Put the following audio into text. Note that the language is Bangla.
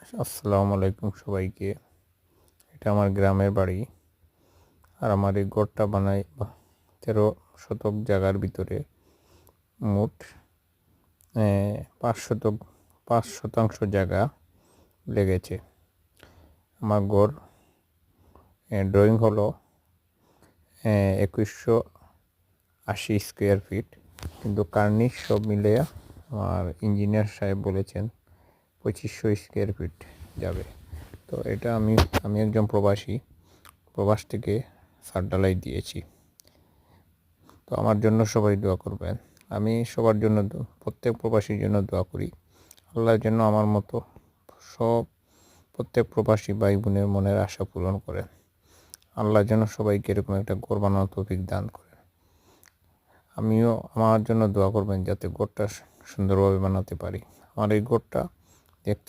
আসসালামু আলাইকুম সবাইকে। এটা আমার গ্রামের বাড়ি। আর আমার এই ঘরটা বানাই 13 শতক জায়গার ভিতরে মোট 5 শতাংশ জায়গা লেগেছে। আমার ঘর ড্রয়িং হলো 2180 স্কোয়ার ফিট, কিন্তু কার্নিশ সব মিলে আমার ইঞ্জিনিয়ার সাহেব বলেছেন 2500 স্কোয়ার ফিট যাবে। তো এটা আমি একজন প্রবাসী, প্রবাস থেকে ছাদ ঢালাই দিয়েছি। তো আমার জন্য সবাই দোয়া করবেন। আমি সবার জন্য প্রত্যেক প্রবাসীর জন্য দোয়া করি, আল্লাহর জন্য আমার মতো প্রত্যেক প্রবাসী ভাই বোনের মনের আশা পূরণ করেন। আল্লাহ যেন সবাইকে এরকম একটা ঘর বানানোর তৌফিক দান করেন। আমার জন্য দোয়া করবেন যাতে ঘরটা সুন্দরভাবে বানাতে পারি। আমার এই ঘরটা